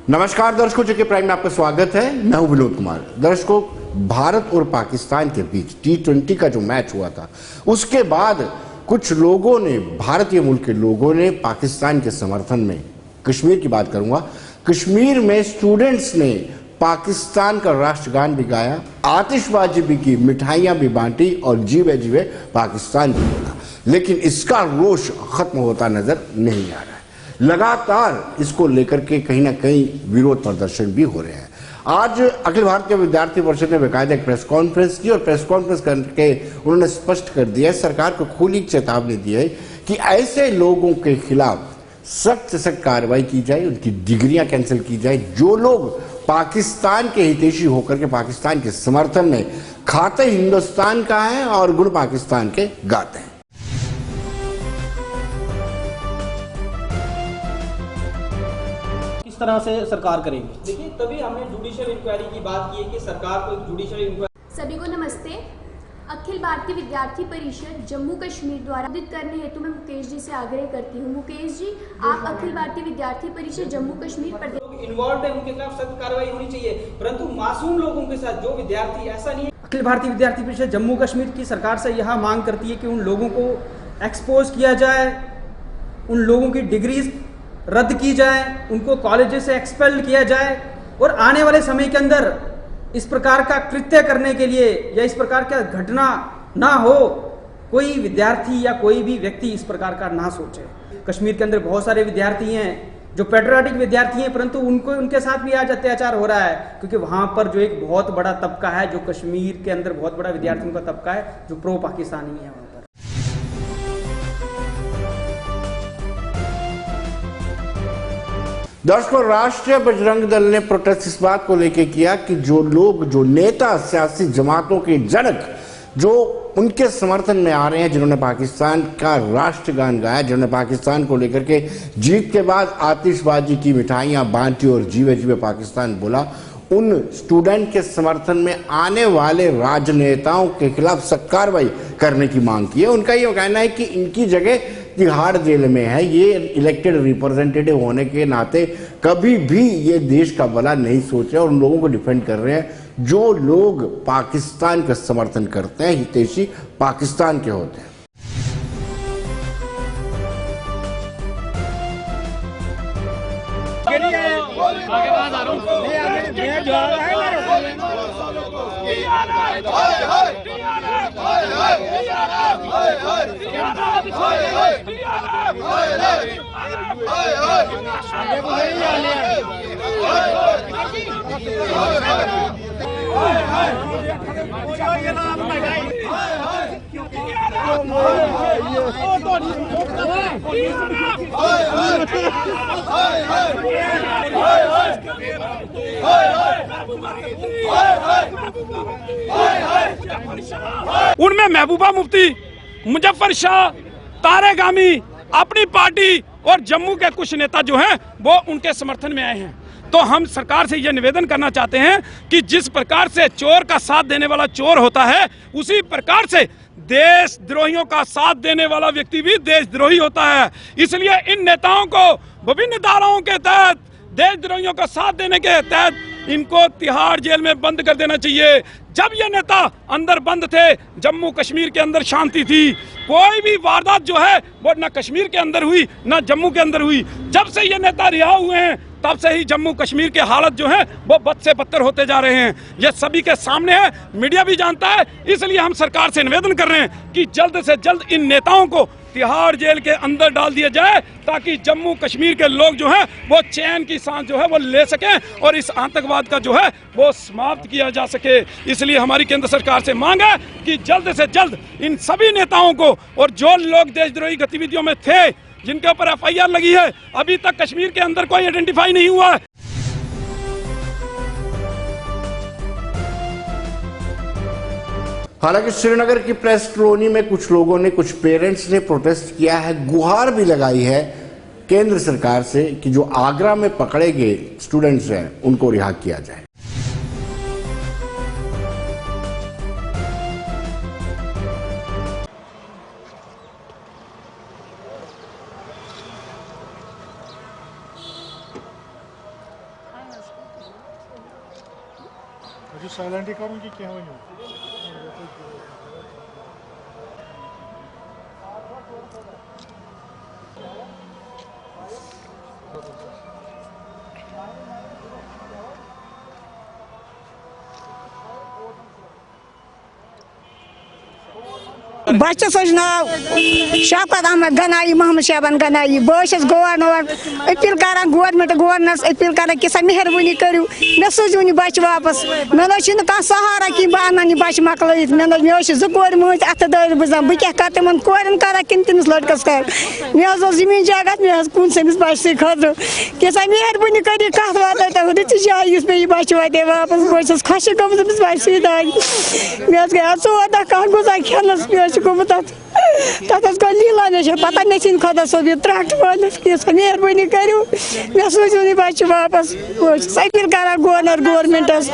नमस्कार दर्शकों, जेके प्राइम में आपका स्वागत है। मैं हूं विनोद कुमार। दर्शकों, भारत और पाकिस्तान के बीच T20 का जो मैच हुआ था, उसके बाद कुछ लोगों ने, भारतीय मूल के लोगों ने पाकिस्तान के समर्थन में, कश्मीर की बात करूंगा, कश्मीर में स्टूडेंट्स ने पाकिस्तान का राष्ट्रगान भी गाया, आतिशबाजी भी की, मिठाइयां भी बांटी और जीवे जीवे पाकिस्तान भी बोला। लेकिन इसका रोष खत्म होता नजर नहीं आ रहा है। लगातार इसको लेकर के कहीं ना कहीं विरोध प्रदर्शन भी हो रहे हैं। आज अखिल भारतीय विद्यार्थी परिषद ने बेकायदा एक प्रेस कॉन्फ्रेंस की और प्रेस कॉन्फ्रेंस करके उन्होंने स्पष्ट कर दिया है, सरकार को खुली चेतावनी दी है कि ऐसे लोगों के खिलाफ सख्त से सख्त कार्रवाई की जाए, उनकी डिग्रियां कैंसिल की जाए। जो लोग पाकिस्तान के हितैषी होकर के पाकिस्तान के समर्थन में खाते हिंदुस्तान का है और गुण पाकिस्तान के गाते हैं। किस तरह से सरकार करेगी? देखिए, तभी हमने जुडिशियल इंक्वायरी की बात की है कि सरकार को एक जुडिशियल इंक्वायरी। सभी को नमस्ते। अखिल भारतीय विद्यार्थी परिषद जम्मू कश्मीर द्वारा आयोजित करने हेतु मैं मुकेश जी से आग्रह करती हूँ। मुकेश जी, आप अखिल भारतीय विद्यार्थी परिषद जम्मू कश्मीर प्रदेश लोग इन्वॉल्व है, उनके खिलाफ सख्त कार्रवाई होनी चाहिए, परंतु मासूम लोगों के साथ जो विद्यार्थी, ऐसा नहीं है। अखिल भारतीय विद्यार्थी परिषद जम्मू कश्मीर की सरकार से यह मांग करती है कि उन लोगों को एक्सपोज किया जाए, उन लोगों की डिग्रीज रद्द की जाए, उनको कॉलेजेस से एक्सपेल किया जाए और आने वाले समय के अंदर इस प्रकार का कृत्य करने के लिए या इस प्रकार का घटना ना हो, कोई विद्यार्थी या कोई भी व्यक्ति इस प्रकार का ना सोचे। कश्मीर के अंदर बहुत सारे विद्यार्थी हैं जो पैट्रियाटिक विद्यार्थी हैं, परंतु उनके साथ भी आज अत्याचार हो रहा है, क्योंकि वहां पर जो एक बहुत बड़ा तबका है, जो कश्मीर के अंदर बहुत बड़ा विद्यार्थियों का तबका है जो प्रो पाकिस्तानी है। वहां पर दर्शकों, राष्ट्रीय बजरंग दल ने प्रोटेस्ट इस बात को लेकर किया कि जो लोग, जो नेता, सियासी जमातों के जनक जो उनके समर्थन में आ रहे हैं, जिन्होंने पाकिस्तान का राष्ट्रगान गाया, जिन्होंने पाकिस्तान को लेकर के जीत के बाद आतिशबाजी की, मिठाइयां बांटी और जीवे जीवे पाकिस्तान बोला, उन स्टूडेंट के समर्थन में आने वाले राजनेताओं के खिलाफ सख्त कार्रवाई करने की मांग की है। उनका ये कहना है कि इनकी जगह तिहाड़ जेल में है। ये इलेक्टेड रिप्रेजेंटेटिव होने के नाते कभी भी ये देश का भला नहीं सोच रहे और उन लोगों को डिफेंड कर रहे हैं जो लोग पाकिस्तान का समर्थन करते हैं, हितैषी पाकिस्तान के होते हैं। उनमें महबूबा मुफ्ती, मुजफ्फर शाह, तारे गामी, अपनी पार्टी और जम्मू के कुछ नेता जो हैं वो उनके समर्थन में आए हैं। तो हम सरकार से यह निवेदन करना चाहते हैं कि जिस प्रकार से चोर का साथ देने वाला चोर होता है, उसी प्रकार से देशद्रोहियों का साथ देने वाला व्यक्ति भी देशद्रोही होता है। इसलिए इन नेताओं को विभिन्न धाराओं के तहत, देशद्रोहियों का साथ देने के तहत इनको तिहाड़ जेल में बंद कर देना चाहिए। जब ये नेता अंदर बंद थे, जम्मू कश्मीर के अंदर शांति थी। कोई भी वारदात जो है वो न कश्मीर के अंदर हुई न जम्मू के अंदर हुई। जब से ये नेता रिहा हुए हैं, तब से ही जम्मू कश्मीर के हालत जो है वो बद से बदतर होते जा रहे हैं। ये सभी के सामने है, मीडिया भी जानता है। इसलिए हम सरकार से निवेदन कर रहे हैं कि जल्द से जल्द इन नेताओं को तिहाड़ जेल के अंदर डाल दिया जाए, ताकि जम्मू कश्मीर के लोग जो हैं वो चैन की सांस जो है वो ले सकें और इस आतंकवाद का जो है वो समाप्त किया जा सके। इसलिए हमारी केंद्र सरकार से मांग है कि जल्द से जल्द इन सभी नेताओं को, और जो लोग देशद्रोही गतिविधियों में थे, जिनके ऊपर FIR लगी है, अभी तक कश्मीर के अंदर कोई आइडेंटिफाई नहीं हुआ है। हालांकि श्रीनगर की प्रेस कॉलोनी में कुछ लोगों ने, कुछ पेरेंट्स ने प्रोटेस्ट किया है, गुहार भी लगाई है केंद्र सरकार से कि जो आगरा में पकड़े गए स्टूडेंट्स हैं उनको रिहा किया जाए। जो साइलेंट करूँ कि क्या वन बच्चस नाव शफकत अहमद गनाई मोहम्मद शाबान गनाई बस गवर्नर अपील करान गवर्नस अपील करान कि मेहरबानी करू मे सोजू बच्चे वापस मे कह सहारा कि बह अन बच्चे मकल मे जो कोर मज अथ दर बह क्या कर तिम कोरन करा कि तमिस लड़कस कर मे जमीन जगह मे कुन समिस बच्चे खुद कि मेहरबानी कर कत वात रच जाए मे बच्चे वाते वापस बस खुश गई तमिस बच्चे सत मे गया 14 कह गुजार खेलस गोमुत तथ गो लीला मे पता मे खुदा सोब यह त्रट वालस कि मेहरबानी करू मे सोजू बच्चे वापस अपील करान गवर्नमेंटस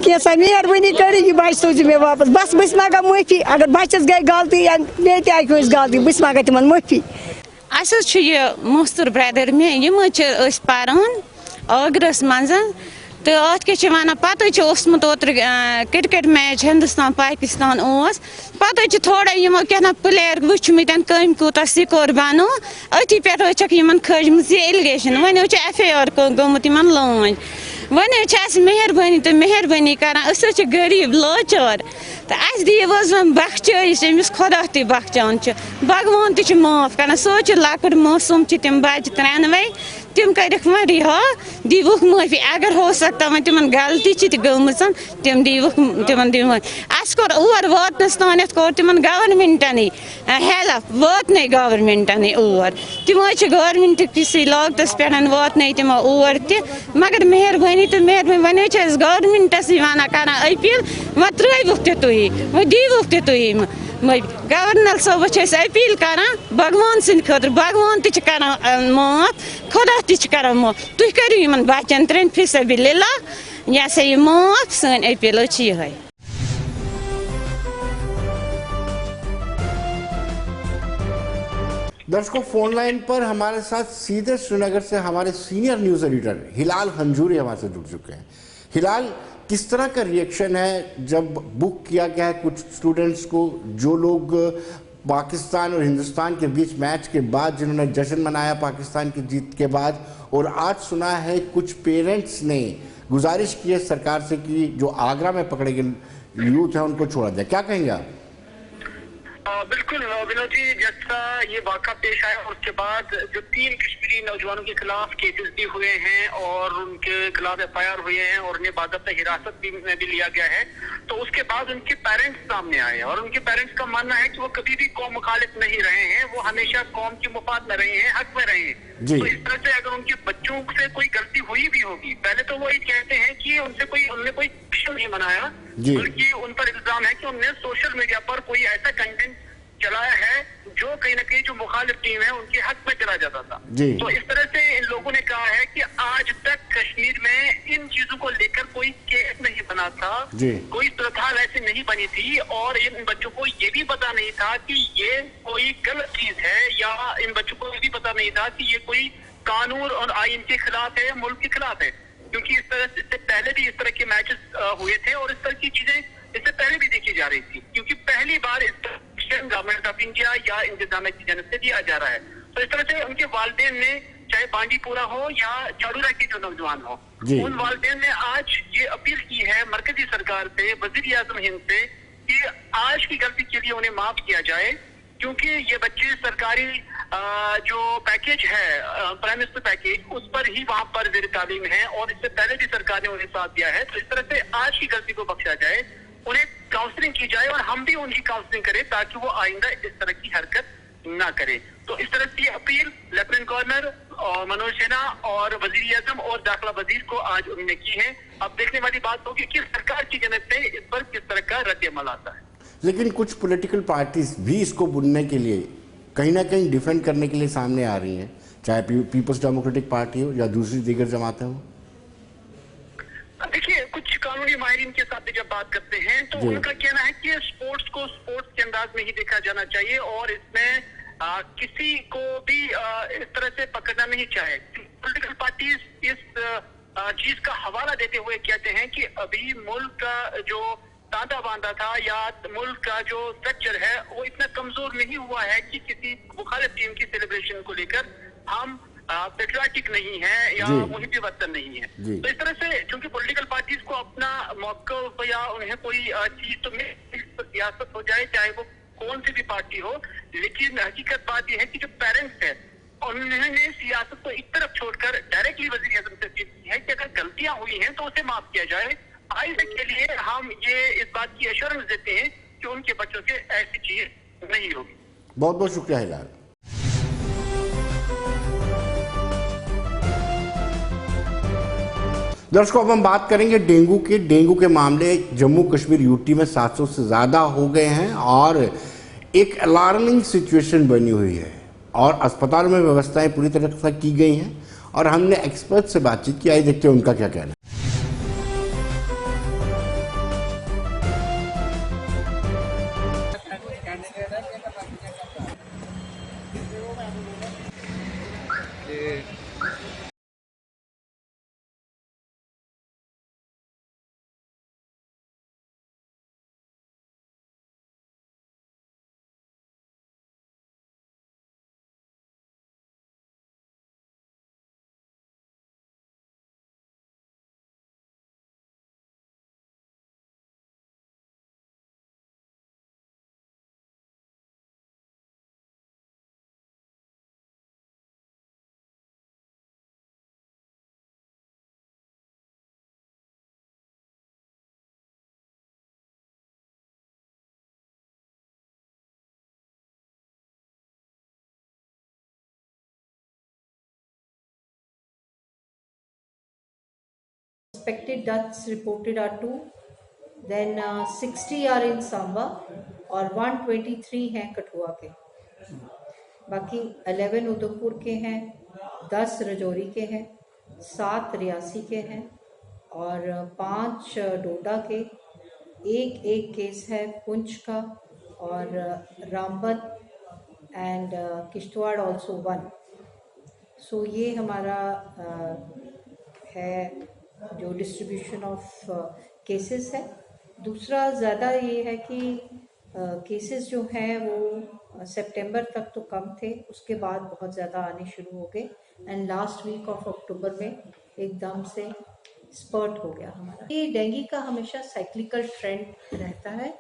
कि मेहरबानी करू यह बच्चे सोजू मे वापस बस बस मांगा माफी अगर बच्चस गई गलती या मे तक गलती बस मांगा तिमन माफी मोस्तूर ब्रदर मे यम पारान आगरस मज तो अत क्या वन पत ओसमुत ओतर क्रिकेट मैच हिंदुस्तान पाकिस्तान पत थोड़ा यमो क्या प्लेयर वुचमत कम कूत स्कोर बनो अथी पे खजम एलिगेशन वन FIR गोमुत लॉन्च वन मेहरबानी तो मेहरबानी कर गरीब लाचार तो अस दिव बख्चाइश अमिस खुदा तु बख्चान भगवान तु माफ कर सो लकुट मासूम तम बच्चे 3 वै तम कर रिहा दिवुक माफी अगर हो सकता वो तिमन गलती गम तम दिवुक तिमन दिव अस कोर और वातनस तान कोर तिमन गवर्नमेंटन हेल्प वातन गवर्नमेंटन और तम गवर्नमेंट किस लागतस पे वातन तम और मगर मेहरबानी तो मेहरबानी वन गवर्नमेंटस वन कर अपील वो त्रुक तुही वो दिवुक तुही गवर्नर सोबस अपील कर भगवान सद खतर भगवान कर माफ खुदा कर माफ तुम करू इन बच्चन 3 फिसबिल्लाह यह सा यह माफ सन अपील यह दर्शकों फोन लाइन पर हमारे साथ सीधे श्रीनगर से हमारे सीनियर न्यूज एडिटर हिलाल हंजूरी हमारे से जुड़ चुके हैं। हिलाल, किस तरह का रिएक्शन है जब बुक किया गया है कुछ स्टूडेंट्स को, जो लोग पाकिस्तान और हिंदुस्तान के बीच मैच के बाद जिन्होंने जश्न मनाया पाकिस्तान की जीत के बाद, और आज सुना है कुछ पेरेंट्स ने गुजारिश की है सरकार से कि जो आगरा में पकड़े गए यूथ हैं उनको छोड़ा जाए, क्या कहेंगे आप? बिल्कुल विनोद जी, जैसा ये वाक़ा पेश आया उसके बाद जो 3 कश्मीरी नौजवानों के खिलाफ केसेस भी हुए हैं और उनके खिलाफ FIR हुए हैं और उन्हें बाज़ाब्ता हिरासत में भी लिया गया है, तो उसके बाद उनके पेरेंट्स सामने आए और उनके पेरेंट्स का मानना है कि वो कभी भी कौम मुखालिफ नहीं रहे हैं, वो हमेशा कौम के मुफाद में रहे हैं, हक में रहे हैं। तो इस तरह से अगर उनके बच्चों से कोई गलती हुई भी होगी, पहले तो वो ये कहते हैं कि उनने कोई जश्न नहीं मनाया, बल्कि उन पर इल्जाम है कि उन्होंने सोशल मीडिया पर कोई ऐसा कंटेंट चलाया है जो कहीं ना कहीं जो मुखालिफ टीम है उनके हक में चला जाता था। तो इस तरह से इन लोगों ने कहा है कि आज तक कश्मीर में इन चीजों को लेकर कोई केस नहीं बना था, कोई सूरत ऐसी नहीं बनी थी और इन बच्चों को ये भी पता नहीं था कि ये कोई गलत चीज है, या इन बच्चों को ये भी पता नहीं था कि ये कोई कानून और आईन के खिलाफ है, मुल्क के खिलाफ है, क्योंकि इस तरह से पहले भी इस तरह के मैचेस हुए थे और इस तरह की चीजें इससे पहले भी देखी जा रही थी, क्योंकि पहली बार इस गवर्नमेंट ऑफ इंडिया या इंतजामिया की जानब से दिया जा रहा है। तो इस तरह से उनके वालिदैन ने, चाहे बांडीपुरा हो या चारूरा के जो नौजवान हो, उन वालिदैन ने आज ये अपील की है मरकजी सरकार से, वजीर आजम हिंद से, कि आज की गलती के लिए उन्हें माफ किया जाए, क्योंकि ये बच्चे सरकारी जो पैकेज है प्राइम मिनिस्टर पैकेज, उस पर ही वहाँ पर ज़ेर तालीम है और इससे पहले भी सरकार ने उन्हें साथ दिया है। तो इस तरह से आज की गलती को बख्शा जाए, उन्हें काउंसलिंग की जाए और हम भी उनकी काउंसलिंग करें ताकि वो आइंदा इस तरह की हरकत ना करें। तो इस तरह की अपील लेफ्टिनेंट गवर्नर और मनोज सिन्हा और वजीर आजम और दाखिला वजीर को आज उन्होंने की है। अब देखने वाली बात होगी कि सरकार की जनब से इस पर किस तरह का रद्द-ए-अमल आता है। लेकिन कुछ पॉलिटिकल पार्टीज भी इसको बुनने के लिए कहीं ना कहीं डिफेंड करने के लिए सामने आ रही हैं, चाहे पीपल्स डेमोक्रेटिक पार्टी हो या दूसरी दीगर जमातें हो। देखिए, कुछ कानूनी माहिरीन के साथ जब बात करते हैं तो उनका कहना है कि स्पोर्ट्स को स्पोर्ट्स के अंदाज में ही देखा जाना चाहिए और इसमें किसी को भी इस तरह से पकड़ना नहीं चाहिए। पॉलिटिकल पार्टीज इस चीज का हवाला देते हुए कहते हैं कि अभी मुल्क का जो तांता बांधा था या मुल्क का जो स्ट्रक्चर है वो इतना कमजोर नहीं हुआ है कि किसी मुखालिफ टीम की सेलिब्रेशन को लेकर हम पेट्रियाटिक नहीं है या मुहिबी वतन नहीं है। तो इस तरह से चूंकि पॉलिटिकल पार्टीज को अपना मौक़िफ़ या उन्हें कोई चीज तो सियासत हो जाए चाहे वो कौन सी भी पार्टी हो, लेकिन हकीकत बात यह है कि जो पेरेंट्स है उन्होंने सियासत को एक तरफ छोड़कर डायरेक्टली वज़ीर-ए-आज़म से अपील की है कि अगर गलतियां हुई हैं तो उसे माफ किया जाए। आइंदा के लिए हम ये इस बात की एश्योरेंस देते हैं कि उनके बच्चों से ऐसी चीज नहीं होगी। बहुत बहुत शुक्रिया हिलाल। दर्शकों, अब हम बात करेंगे डेंगू की। डेंगू के मामले जम्मू कश्मीर यूटी में 700 से ज़्यादा हो गए हैं और एक अलार्मिंग सिचुएशन बनी हुई है और अस्पताल में व्यवस्थाएं पूरी तरह से की गई हैं और हमने एक्सपर्ट से बातचीत की। आइए देखते हैं उनका क्या कहना है। Expected deaths reported are 2, then 60 are in Samba और 123 हैं कठुआ के। बाकी 11 उधमपुर के हैं, 10 रजौरी के हैं, 7 रियासी के हैं और 5 डोडा के। एक केस है पुंछ का और रामबन एंड किश्तवाड़ ऑल्सो 1। सो ये हमारा है जो डिस्ट्रीब्यूशन ऑफ केसेस है। दूसरा ज़्यादा ये है कि केसेस जो हैं वो सितंबर तक तो कम थे, उसके बाद बहुत ज़्यादा आने शुरू हो गए and last week of October में एकदम से स्पर्ट हो गया हमारा। ये डेंगू का हमेशा साइक्लिकल ट्रेंड रहता है,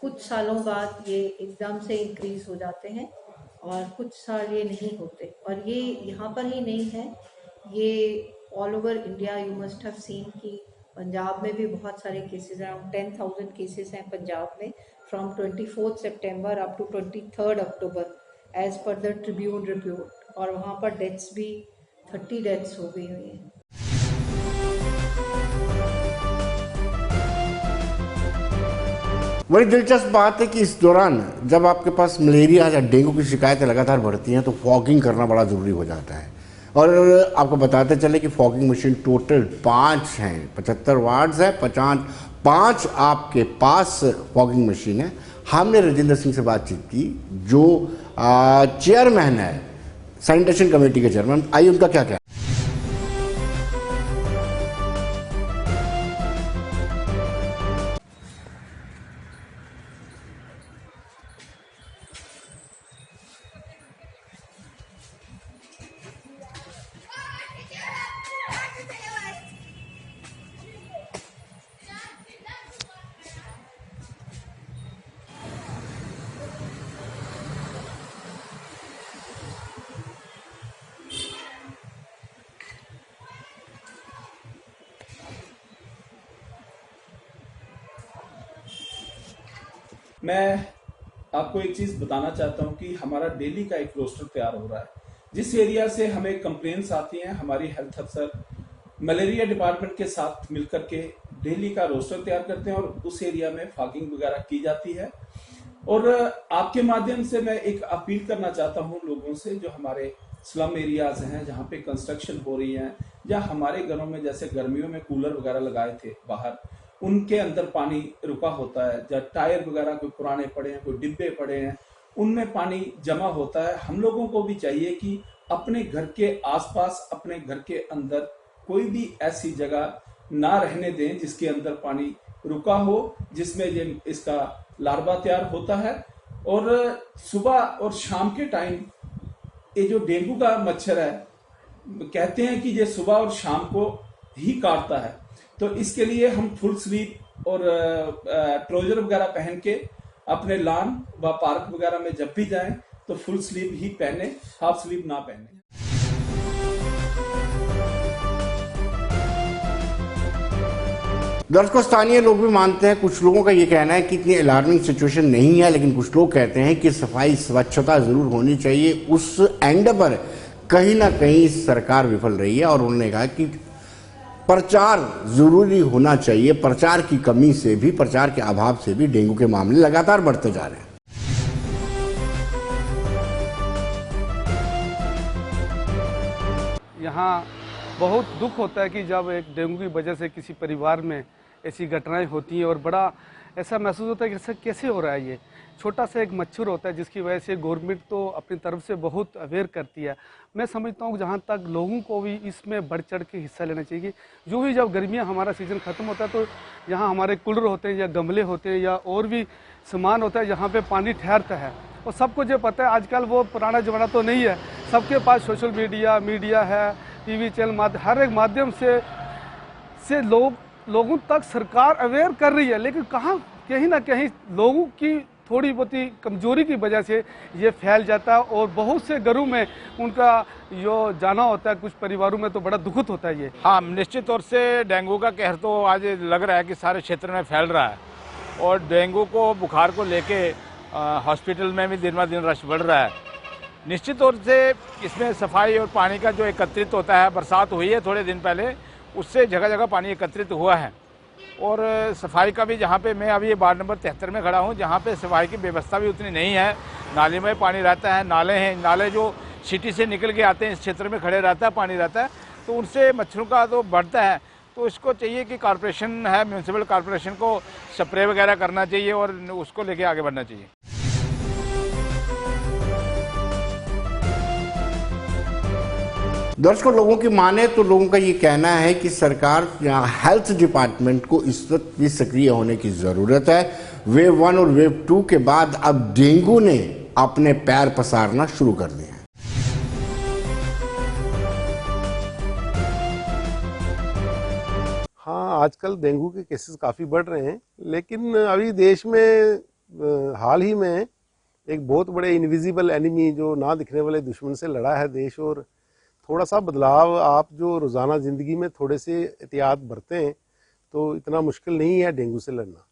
कुछ सालों बाद ये एकदम से इंक्रीज़ हो जाते हैं और कुछ साल ये नहीं होते। और ये यहाँ पर ही नहीं है, ये all over India. You must have seen कि पंजाब में भी बहुत सारे केसेस, अराउंड 10,000 केसेस हैं पंजाब में from 24 September up to 23 October as per the Tribune report. और वहाँ पर डेथ्स भी 30 डेथ्स हो गई हुई हैं। बड़ी दिलचस्प बात है कि इस दौरान जब आपके पास मलेरिया या डेंगू की शिकायतें लगातार बढ़ती हैं तो फॉगिंग करना बड़ा ज़रूरी हो जाता है। और आपको बताते चले कि फॉगिंग मशीन टोटल 5 हैं, 75 वार्ड्स है, 5 आपके पास फॉगिंग मशीन है। हमने राजेंद्र सिंह से बातचीत की जो चेयरमैन है सैनिटेशन कमेटी के चेयरमैन। आइए उनका क्या कहना। मैं आपको एक चीज बताना चाहता हूं कि हमारा डेली का एक रोस्टर तैयार हो रहा है। जिस एरिया से हमें कंप्लेंट्स आती हैं, हमारी हेल्थ अफसर मलेरिया डिपार्टमेंट के साथ मिलकर के डेली का रोस्टर तैयार करते हैं और उस एरिया में फॉगिंग वगैरह की जाती है। और आपके माध्यम से मैं एक अपील करना चाहता हूं लोगों से, जो हमारे स्लम एरियाज हैं जहाँ पे कंस्ट्रक्शन हो रही है, या हमारे घरों में जैसे गर्मियों में कूलर वगैरह लगाए थे बाहर, उनके अंदर पानी रुका होता है, या टायर वगैरह कोई पुराने पड़े हैं, कोई डिब्बे पड़े हैं, उनमें पानी जमा होता है। हम लोगों को भी चाहिए कि अपने घर के आसपास, अपने घर के अंदर कोई भी ऐसी जगह ना रहने दें जिसके अंदर पानी रुका हो, जिसमें ये इसका लार्वा तैयार होता है। और सुबह और शाम के टाइम ये जो डेंगू का मच्छर है, कहते हैं कि ये सुबह और शाम को ही काटता है। तो इसके लिए हम फुल स्लीव और ट्राउजर वगैरह पहन के अपने लॉन व पार्क वगैरह में जब भी जाएं तो फुल स्लीव ही पहने, हाफ स्लीव ना पहने। दर्शकों, स्थानीय लोग भी मानते हैं, कुछ लोगों का ये कहना है कि इतनी अलार्मिंग सिचुएशन नहीं है, लेकिन कुछ लोग कहते हैं कि सफाई स्वच्छता जरूर होनी चाहिए। उस एंड पर कहीं ना कहीं सरकार विफल रही है और उन्होंने कहा कि प्रचार जरूरी होना चाहिए। प्रचार की कमी से भी, प्रचार के अभाव से भी डेंगू के मामले लगातार बढ़ते जा रहे हैं। यहाँ बहुत दुख होता है कि जब एक डेंगू की वजह से किसी परिवार में ऐसी घटनाएं होती हैं और बड़ा ऐसा महसूस होता है कि ऐसा कैसे हो रहा है। ये छोटा सा एक मच्छर होता है जिसकी वजह से गवर्नमेंट तो अपनी तरफ से बहुत अवेयर करती है। मैं समझता हूँ जहाँ तक लोगों को भी इसमें बढ़ चढ़ के हिस्सा लेना चाहिए। जो भी जब गर्मियाँ हमारा सीज़न ख़त्म होता है तो यहाँ हमारे कूलर होते हैं या गमले होते हैं या और भी सामान होता है जहाँ पे पानी ठहरता है। और सबको जो पता है आजकल वो पुराना ज़माना तो नहीं है, सबके पास सोशल मीडिया है, टीवी चैनल, हर एक माध्यम से लोगों तक सरकार अवेयर कर रही है। लेकिन कहाँ कहीं ना कहीं लोगों की थोड़ी बहुत कमजोरी की वजह से ये फैल जाता है और बहुत से घरों में उनका जो जाना होता है, कुछ परिवारों में तो बड़ा दुखद होता है ये। हाँ, निश्चित तौर से डेंगू का कहर तो आज लग रहा है कि सारे क्षेत्र में फैल रहा है और डेंगू को, बुखार को लेके हॉस्पिटल में भी दिन ब दिन रश बढ़ रहा है। निश्चित तौर से इसमें सफाई और पानी का जो एकत्रित होता है, बरसात हुई है थोड़े दिन पहले, उससे जगह जगह पानी एकत्रित हुआ है। और सफाई का भी, जहाँ पे मैं अभी ये वार्ड नंबर 73 में खड़ा हूँ, जहाँ पे सफाई की व्यवस्था भी उतनी नहीं है। नाले में पानी रहता है, नाले हैं, नाले जो सिटी से निकल के आते हैं इस क्षेत्र में खड़े रहता है, पानी रहता है, तो उनसे मच्छरों का तो बढ़ता है। तो इसको चाहिए कि कॉर्पोरेशन है, म्यूनसिपल कॉर्पोरेशन को स्प्रे वगैरह करना चाहिए और उसको लेके आगे बढ़ना चाहिए। दर्शकों, लोगों की माने तो लोगों का ये कहना है कि सरकार या हेल्थ डिपार्टमेंट को इस वक्त भी सक्रिय होने की जरूरत है। वेव 1 और वेव 2 के बाद अब डेंगू ने अपने पैर पसारना शुरू कर दिए हैं। हाँ, आजकल डेंगू के केसेस काफ़ी बढ़ रहे हैं, लेकिन अभी देश में हाल ही में एक बहुत बड़े इनविजिबल एनिमी, जो ना दिखने वाले दुश्मन से लड़ा है देश। और थोड़ा सा बदलाव आप जो रोज़ाना ज़िंदगी में थोड़े से एहतियात बरतें तो इतना मुश्किल नहीं है डेंगू से लड़ना।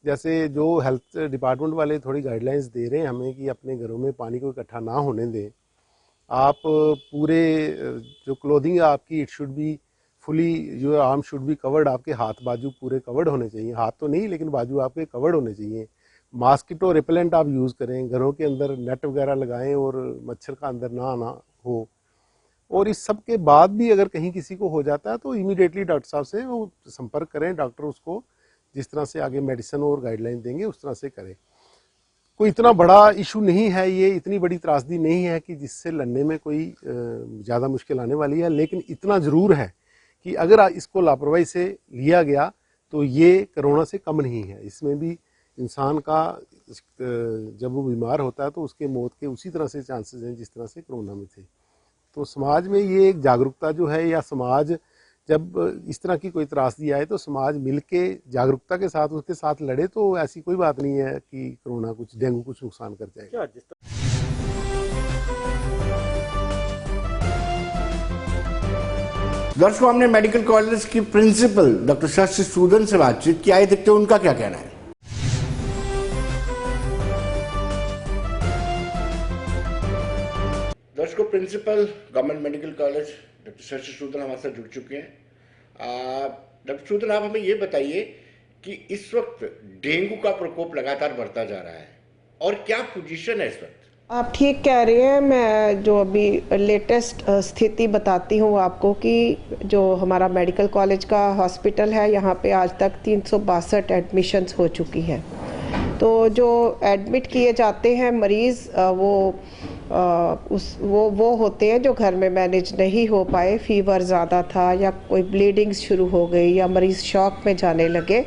जैसे जो हेल्थ डिपार्टमेंट वाले थोड़ी गाइडलाइंस दे रहे हैं हमें कि अपने घरों में पानी को इकट्ठा ना होने दें। आप पूरे जो क्लोथिंग है आपकी, इट शुड बी फुली, जो आर्म शुड बी कवर्ड, आपके हाथ बाजू पूरे कवर्ड होने चाहिए। हाथ तो नहीं, लेकिन बाजू आपके कवर्ड होने चाहिए। मॉस्किटो रिपेलेंट आप यूज़ करें, घरों के अंदर नेट वगैरह लगाएं और मच्छर का अंदर ना आना हो। और इस सब के बाद भी अगर कहीं किसी को हो जाता है तो इमीडिएटली डॉक्टर साहब से वो संपर्क करें। डॉक्टर उसको जिस तरह से आगे मेडिसिन और गाइडलाइन देंगे उस तरह से करें। कोई इतना बड़ा इशू नहीं है ये, इतनी बड़ी त्रासदी नहीं है कि जिससे लड़ने में कोई ज़्यादा मुश्किल आने वाली है। लेकिन इतना ज़रूर है कि अगर इसको लापरवाही से लिया गया तो ये कोरोना से कम नहीं है। इसमें भी इंसान का जब वो बीमार होता है तो उसके मौत के उसी तरह से चांसेस हैं जिस तरह से कोरोना में थे। तो समाज में ये एक जागरूकता जो है, या समाज जब इस तरह की कोई त्रासदी आए तो समाज मिलके जागरूकता के साथ उसके साथ लड़े, तो ऐसी कोई बात नहीं है कि कोरोना कुछ, डेंगू कुछ नुकसान कर जाएगा। दर्शकों, हमने मेडिकल कॉलेज की प्रिंसिपल डॉक्टर शशि सूदन से बातचीत की। आइए देखते हैं उनका क्या कहना है। दर्शकों, principal government medical college doctor Shashi Sudan हमारे साथ जुड़ चुके हैं। डॉक्टर सूदन, आप हमें ये बताइए कि इस वक्त डेंगू का प्रकोप लगातार बढ़ता जा रहा है और क्या पोजीशन है इस वक्त? आप ठीक कह रहे हैं। मैं जो अभी लेटेस्ट स्थिति बताती हूँ आपको कि जो हमारा मेडिकल कॉलेज का हॉस्पिटल है, यहाँ पे आज तक 362 एडमिशन्स हो चुकी हैं। तो जो एडमिट किए जाते हैं मरीज़, वो वो होते हैं जो घर में मैनेज नहीं हो पाए, फीवर ज़्यादा था या कोई ब्लीडिंग शुरू हो गई या मरीज़ शॉक में जाने लगे,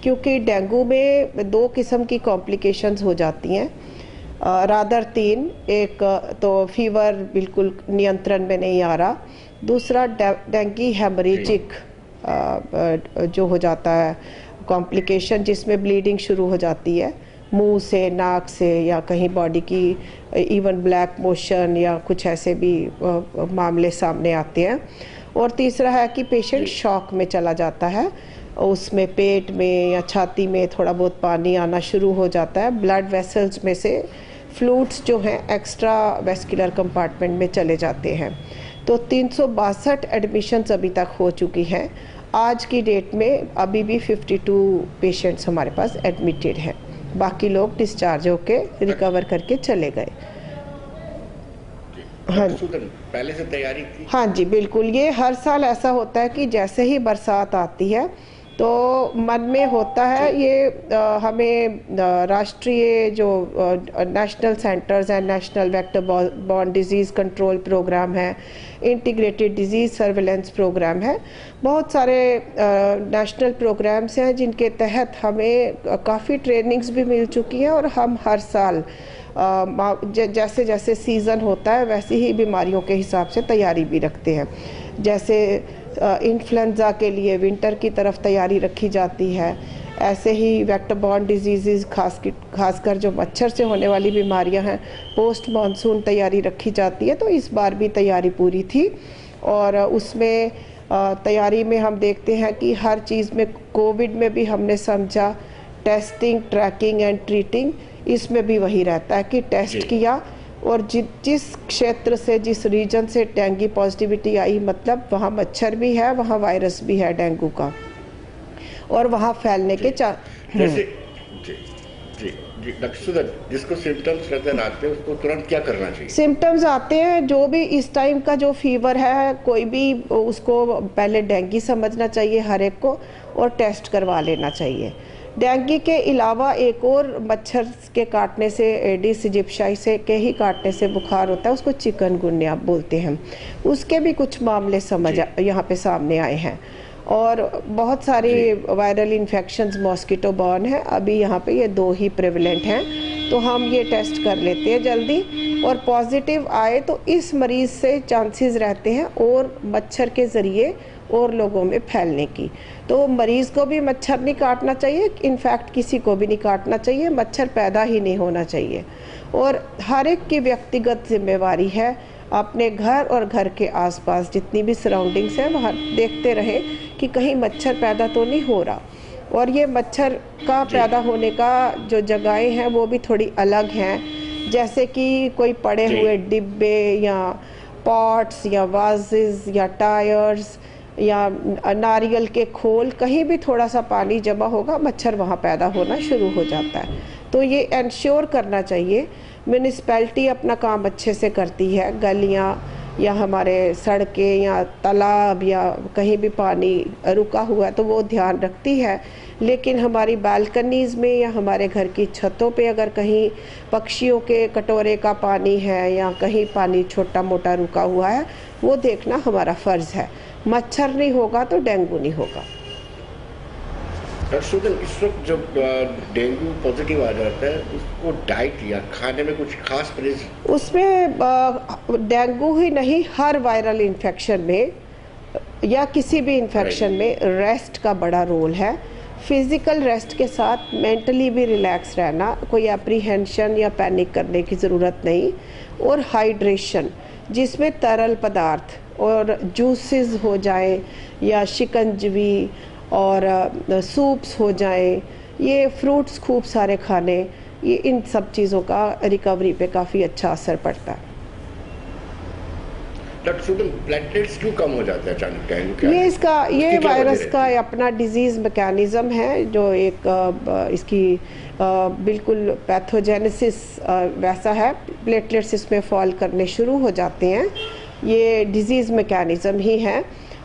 क्योंकि डेंगू में 2 किस्म की कॉम्प्लिकेशंस हो जाती हैं, रादर 3। एक तो फीवर बिल्कुल नियंत्रण में नहीं आ रहा, दूसरा डेंगी हेमरेजिक जो हो जाता है कॉम्प्लिकेशन, जिसमें ब्लीडिंग शुरू हो जाती है मुंह से, नाक से, या कहीं बॉडी की इवन ब्लैक मोशन या कुछ ऐसे भी मामले सामने आते हैं। और तीसरा है कि पेशेंट शॉक में चला जाता है, उसमें पेट में या छाती में थोड़ा बहुत पानी आना शुरू हो जाता है, ब्लड वेसल्स में से फ्लूइड्स जो हैं एक्स्ट्रा वेस्कुलर कंपार्टमेंट में चले जाते हैं। तो 362 एडमिशन्स अभी तक हो चुकी हैं। आज की डेट में अभी भी 52 पेशेंट्स हमारे पास एडमिटेड हैं, बाकी लोग डिस्चार्ज होके रिकवर करके चले गए। हाँ, पहले से तैयारी थी? हाँ जी, बिल्कुल। ये हर साल ऐसा होता है कि जैसे ही बरसात आती है तो मन में होता है ये हमें राष्ट्रीय जो national centres and national vector borne disease control programme है, इंटीग्रेटेड डिजीज़ सर्वेलेंस प्रोग्राम है, बहुत सारे नेशनल प्रोग्राम्स हैं जिनके तहत हमें काफ़ी ट्रेनिंग्स भी मिल चुकी हैं और हम हर साल जैसे जैसे सीज़न होता है वैसे ही बीमारियों के हिसाब से तैयारी भी रखते हैं। जैसे इन्फ्लुएंजा के लिए विंटर की तरफ तैयारी रखी जाती है, ऐसे ही वेक्टर बॉर्न डिजीज़ खासकर जो मच्छर से होने वाली बीमारियां हैं पोस्ट मानसून तैयारी रखी जाती है। तो इस बार भी तैयारी पूरी थी और उसमें तैयारी में हम देखते हैं कि हर चीज़ में, कोविड में भी हमने समझा टेस्टिंग, ट्रैकिंग एंड ट्रीटिंग, इसमें भी वही रहता है कि टेस्ट किया और जिस क्षेत्र से, जिस रीजन से डेंगू पॉजिटिविटी आई, मतलब वहाँ मच्छर भी है, वहाँ वायरस भी है डेंगू का, और वहाँ फैलने के जिसको सिम्टम्स नजर आते हैं उसको तुरंत क्या करना चाहिए? सिम्टम्स आते हैं जो भी इस टाइम का जो फीवर है, कोई भी उसको पहले डेंगू समझना चाहिए हर एक को और टेस्ट करवा लेना चाहिए। डेंगू के अलावा एक और मच्छर के काटने से, एडिस इजिप्टियाई से के ही काटने से बुखार होता है, उसको चिकनगुनिया बोलते हैं। उसके भी कुछ मामले यहाँ पे सामने आए हैं और बहुत सारी वायरल इन्फेक्शंस मॉस्किटो बॉर्न है। अभी यहाँ पे ये 2 ही प्रेवलेंट हैं, तो हम ये टेस्ट कर लेते हैं जल्दी, और पॉजिटिव आए तो इस मरीज़ से चांसेस रहते हैं और मच्छर के ज़रिए और लोगों में फैलने की। तो मरीज़ को भी मच्छर नहीं काटना चाहिए, इनफैक्ट किसी को भी नहीं काटना चाहिए, मच्छर पैदा ही नहीं होना चाहिए। और हर एक की व्यक्तिगत जिम्मेवारी है अपने घर और घर के आसपास जितनी भी सराउंडिंग्स हैं वहाँ देखते रहे कि कहीं मच्छर पैदा तो नहीं हो रहा। और ये मच्छर का पैदा होने का जो जगहें हैं वो भी थोड़ी अलग हैं, जैसे कि कोई पड़े हुए डिब्बे या पॉट्स या वाजेस या टायर्स या नारियल के खोल, कहीं भी थोड़ा सा पानी जमा होगा मच्छर वहाँ पैदा होना शुरू हो जाता है। तो ये इंश्योर करना चाहिए। म्यूनिसिपैलिटी अपना काम अच्छे से करती है, गलियाँ या हमारे सड़कें या तालाब या कहीं भी पानी रुका हुआ है तो वो ध्यान रखती है, लेकिन हमारी बालकनीज़ में या हमारे घर की छतों पे अगर कहीं पक्षियों के कटोरे का पानी है या कहीं पानी छोटा मोटा रुका हुआ है वो देखना हमारा फ़र्ज़ है। मच्छर नहीं होगा तो डेंगू नहीं होगा। इस वक्त जब डेंगू पॉजिटिव आ जाता है उसको डाइट या खाने में कुछ खास परहेज? उसमें डेंगू ही नहीं, हर वायरल इन्फेक्शन में या किसी भी इन्फेक्शन में रेस्ट का बड़ा रोल है। फिज़िकल रेस्ट के साथ मेंटली भी रिलैक्स रहना, कोई एप्रीहेंशन या पैनिक करने की ज़रूरत नहीं। और हाइड्रेशन, जिसमें तरल पदार्थ और जूसेस हो जाए या शिकंजवी और सूप्स हो जाए, ये फ्रूट्स खूब सारे खाने, ये इन सब चीज़ों का रिकवरी पे काफ़ी अच्छा असर पड़ता है। प्लेटलेट्स क्यों कम हो जाते हैं अचानक डेंगू के? ये वायरस का अपना डिजीज़ मैकेनिज़्म है, जो एक इसकी बिल्कुल पैथोजेनेसिस वैसा है, प्लेटलेट्स इसमें फॉल करने शुरू हो जाते हैं। ये डिजीज़ मैकेनिज़्म ही है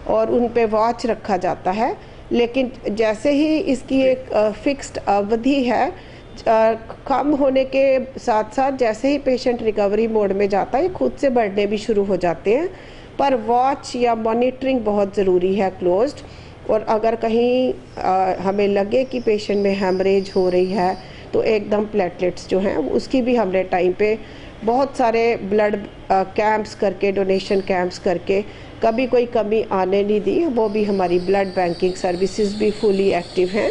और उन पे वॉच रखा जाता है, लेकिन जैसे ही इसकी एक फिक्स्ड अवधि है कम होने के साथ साथ जैसे ही पेशेंट रिकवरी मोड में जाता है, खुद से बढ़ने भी शुरू हो जाते हैं। पर वॉच या मॉनिटरिंग बहुत ज़रूरी है क्लोज्ड। और अगर कहीं हमें लगे कि पेशेंट में हेमरेज हो रही है तो एकदम प्लेटलेट्स जो हैं उसकी भी हमने टाइम पे बहुत सारे ब्लड कैंप्स करके, डोनेशन कैंप्स करके कभी कोई कमी आने नहीं दी। वो भी हमारी ब्लड बैंकिंग सर्विसेज भी फुली एक्टिव हैं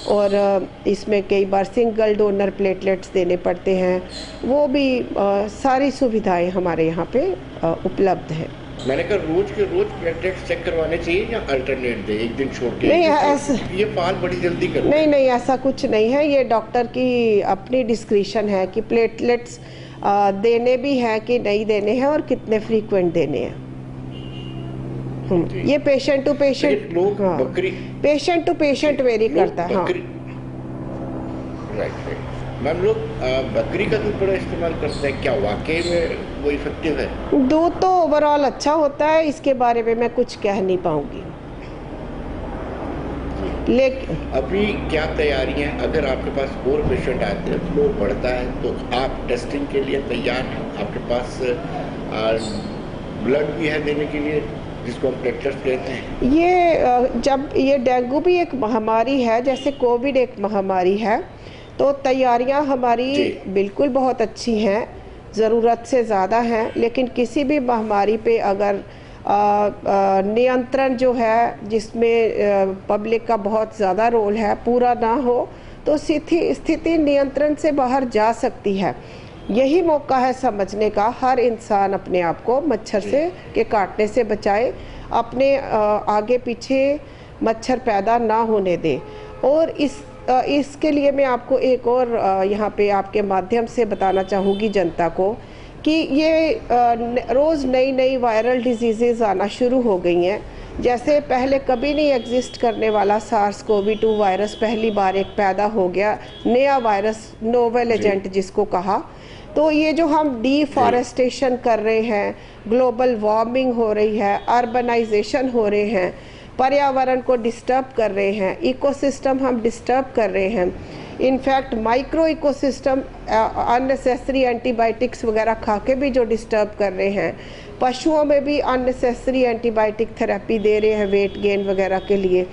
और इसमें कई बार सिंगल डोनर प्लेटलेट्स देने पड़ते हैं। वो भी सारी सुविधाएं हमारे यहाँ पे उपलब्ध हैं। मैंने कहा रोज के रोज प्लेटलेट्स चेक करवाने चाहिए या अल्टरनेट दे, एक दिन छोड़ के? नहीं, ऐसा ये फाल बड़ी जल्दी कर नहीं, ऐसा कुछ नहीं है। ये डॉक्टर की अपनी डिस्क्रिशन है कि प्लेटलेट्स देने भी हैं कि नहीं देने हैं और कितने फ्रीक्वेंट देने हैं। ये पेशेंट टू पेशेंट, हाँ, पेशेंट टू पेशेंट वेरी करता है। हाँ, राइट। मैम, लोग बकरी का दूध बड़ा इस्तेमाल करते हैं, क्या वाकई में वो इफेक्टिव है? दूध तो ओवरऑल अच्छा होता है, इसके बारे में मैं कुछ कह नहीं पाऊंगी। लेकिन अभी क्या तैयारी है? अगर आपके पास और पेशेंट आते हैं, फ्लो बढ़ता है, तो आप टेस्टिंग के लिए तैयार हैं? आपके पास ब्लड भी है देने के लिए जिसको हम प्लेटलेट्स देते हैं? ये जब ये डेंगू भी एक महामारी है, जैसे कोविड एक महामारी है, तो तैयारियां हमारी बिल्कुल बहुत अच्छी हैं, ज़रूरत से ज़्यादा हैं। लेकिन किसी भी महामारी पे अगर नियंत्रण जो है, जिसमें पब्लिक का बहुत ज़्यादा रोल है, पूरा ना हो तो स्थिति नियंत्रण से बाहर जा सकती है। यही मौका है समझने का। हर इंसान अपने आप को मच्छर से के काटने से बचाए, अपने आगे पीछे मच्छर पैदा ना होने दे। और इसके लिए मैं आपको एक और यहाँ पे आपके माध्यम से बताना चाहूँगी जनता को कि ये रोज़ नई वायरल डिजीज़ेज़ आना शुरू हो गई हैं। जैसे पहले कभी नहीं एग्जिस्ट करने वाला SARS-CoV-2 वायरस पहली बार एक पैदा हो गया, नया वायरस, नोवेल एजेंट जिसको कहा। तो ये जो हम डिफॉरेस्टेशन कर रहे हैं, ग्लोबल वार्मिंग हो रही है, अर्बनाइजेशन हो रहे हैं, पर्यावरण को डिस्टर्ब कर रहे हैं, इकोसिस्टम हम डिस्टर्ब कर रहे हैं। In fact micro ecosystem unnecessary antibiotics वगैरह खा के भी जो डिस्टर्ब कर रहे हैं। पशुओं में भी अननेसेसरी एंटीबायोटिक थेरेपी दे रहे हैं वेट गेन वगैरह के लिए।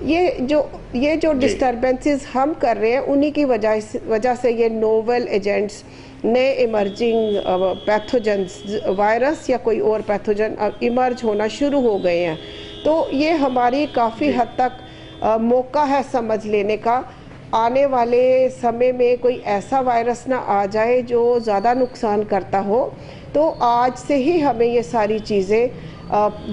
ये जो डिस्टर्बेंसेस हम कर रहे हैं, उन्हीं की वजह से ये नोवेल एजेंट्स, नए इमर्जिंग पैथोजेंस, वायरस या कोई और पैथोजन इमर्ज होना शुरू हो गए हैं। तो ये हमारी काफ़ी हद तक मौका है समझ लेने का। आने वाले समय में कोई ऐसा वायरस ना आ जाए जो ज़्यादा नुकसान करता हो, तो आज से ही हमें ये सारी चीज़ें,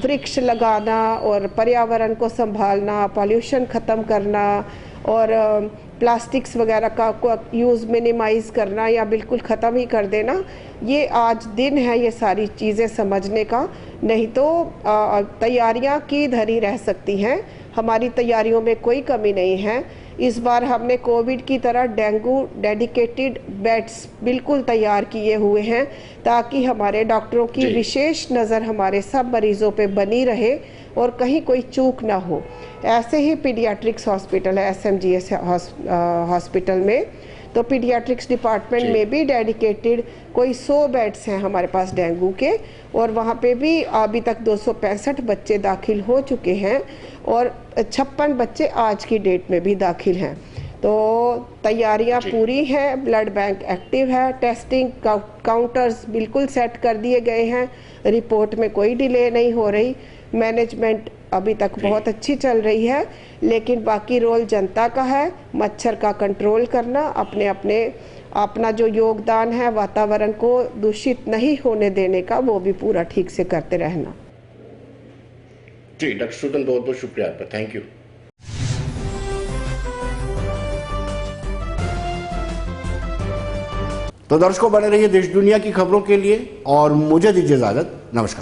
वृक्ष लगाना और पर्यावरण को संभालना, पॉल्यूशन ख़त्म करना और प्लास्टिक्स वगैरह का यूज़ मिनिमाइज़ करना या बिल्कुल ख़त्म ही कर देना, ये आज दिन है ये सारी चीज़ें समझने का। नहीं तो तैयारियां की धरी रह सकती हैं। हमारी तैयारियों में कोई कमी नहीं है। इस बार हमने कोविड की तरह डेंगू डेडिकेटेड बेड्स बिल्कुल तैयार किए हुए हैं, ताकि हमारे डॉक्टरों की विशेष नज़र हमारे सब मरीज़ों पे बनी रहे और कहीं कोई चूक ना हो। ऐसे ही पीडियाट्रिक्स हॉस्पिटल है, SMGS हॉस्पिटल में, तो पीडियाट्रिक्स डिपार्टमेंट में भी डेडिकेटेड कोई 100 बेड्स हैं हमारे पास डेंगू के, और वहाँ पे भी अभी तक 265 बच्चे दाखिल हो चुके हैं और 56 बच्चे आज की डेट में भी दाखिल हैं। तो तैयारियां पूरी हैं, ब्लड बैंक एक्टिव है, टेस्टिंग काउंटर्स बिल्कुल सेट कर दिए गए हैं, रिपोर्ट में कोई डिले नहीं हो रही, मैनेजमेंट अभी तक बहुत अच्छी चल रही है। लेकिन बाकी रोल जनता का है, मच्छर का कंट्रोल करना, अपना जो योगदान है वातावरण को दूषित नहीं होने देने का, वो भी पूरा ठीक से करते रहना। जी डॉक्टर सूदन, बहुत बहुत शुक्रिया आपका, थैंक यू। तो दर्शकों, बने रहिए देश दुनिया की खबरों के लिए और मुझे दीजिए इजाजत। नमस्कार।